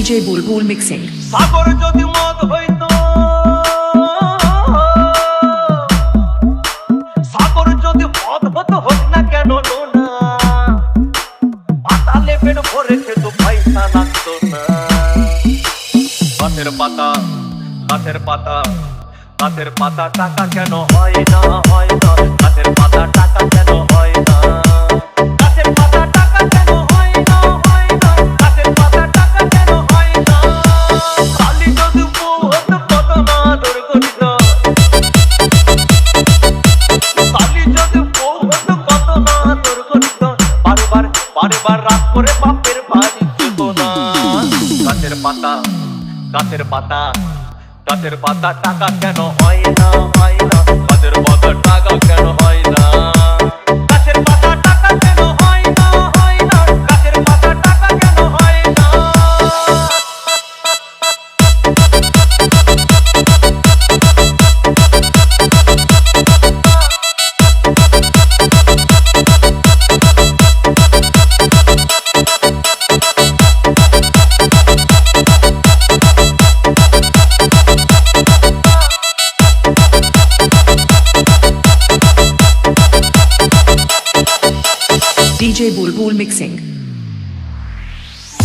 DJ Bulbul Mixing. সাগর যদি মদ হইতো, সাগর যদি মদ হতো, হোক না কেন না, পাতালে পেট ভরে খেত, পয়সা লাগতো না। গাছের পাতা, গাছের পাতা, গাছের পাতা টাকা কেন হয় না, হয় না, গাছের পাতা টাকা কেন হয় না, গাছের পাতা টাকা কেন হয় না, হয় না, গাছের পাতা টাকা কেন হয় না। কালি যদি বউ হতো কত না দুর্গঠিত, কালি যদি বউ হতো কত না দুর্গঠিত, বারবার বারবার রাত করে বাপের বাড়ি যেত না। গাছের পাতা, গাছের পাতা, গাছের পাতা টাকা কেন হয় না, হয় না, গাছের পাতা টাকা কেন হয় না, গাছের পাতা টাকা কেন হয় না, হয় না, গাছের পাতা টাকা কেন হয় না। DJ Bulbul Mixing.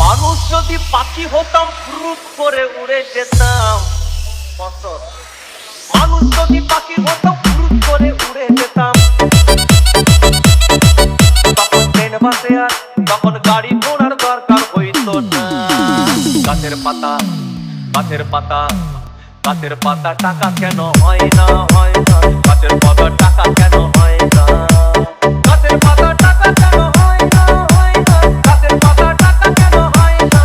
মানুষ যদি পাখি হতাম, ফুরুত করে উড়ে যেতাম। মানুষ যদি পাখি হতাম, ফুরুত করে উড়ে যেতাম। তখন ট্রেন বাসে আর তখন গাড়ি ঘোড়ার দরকার হইতো না। গাছের পাতা, গাছের পাতা, গাছের পাতা টাকা কেন হয় না, হয় না, গাছের পাতা টাকা কেন হয় না, গাছের পাতা টাকা কেন হয় না, হয় না, গাছের পাতা টাকা কেন হয় না।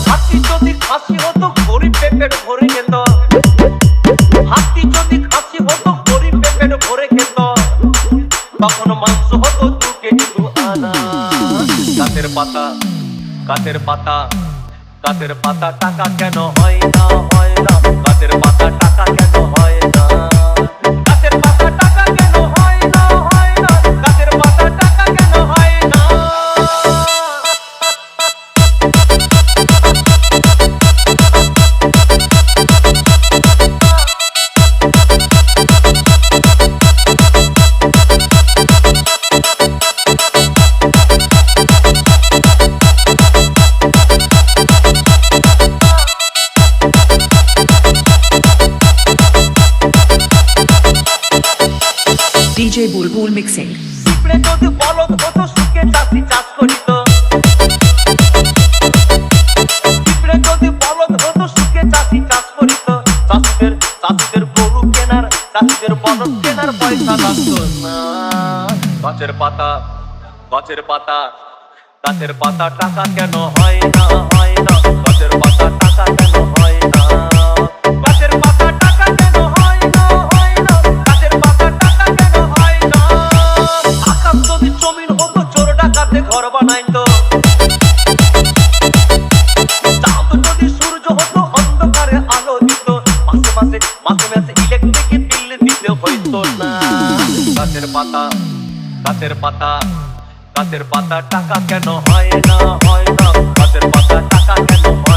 হাতি যদি খাসি হতো, গরিব পেট ভরে খেত, হাতি যদি খাসি হতো, গরিব পেট ভরে খেত, তখন মাংস হতো 2 কেজি 2 আনা। গাছের পাতা, গাছের পাতা, গাছের পাতা টাকা কেন হয় না, হয় না, গাছের পাতা টাকা কেন হয় না, গাছের পাতা টাকা কেন হয় না, হয় না, গাছের পাতা টাকা কেন হয় না। DJ Bulbul Mixing. পিঁপড়ে যদি বলদ হতো, সুখে চাষি চাষ করিত, পিঁপড়ে যদি বলদ হতো, সুখে চাষি চাষ করিত, চাষিদের চাষিদের গরু কেনার, চাষিদের বলদ কেনার পয়সা লাগতো না। গাছের পাতা, গাছের পাতা, গাছের পাতা টাকা কেন হয় না, হয় না, গাছের পাতা টাকা কেন হয় না, গাছের পাতা টাকা কেন হয় না, হয় না, গাছের পাতা টাকা কেন হয় না। আকাশ যদি জমিন হতো, চোর ডাকাতে ঘর বানাইতো, চাঁদ যদি সূর্য হতো, অন্ধকারে আলো দিত, মাসে মাসে মাসে মাসে ইলেকট্রিক বিল দিতে হইতো না। গাছের পাতা, গাছের পাতা, গাছের পাতা টাকা কেন হয় না, হয় না, গাছের পাতা টাকা কেন হয় না।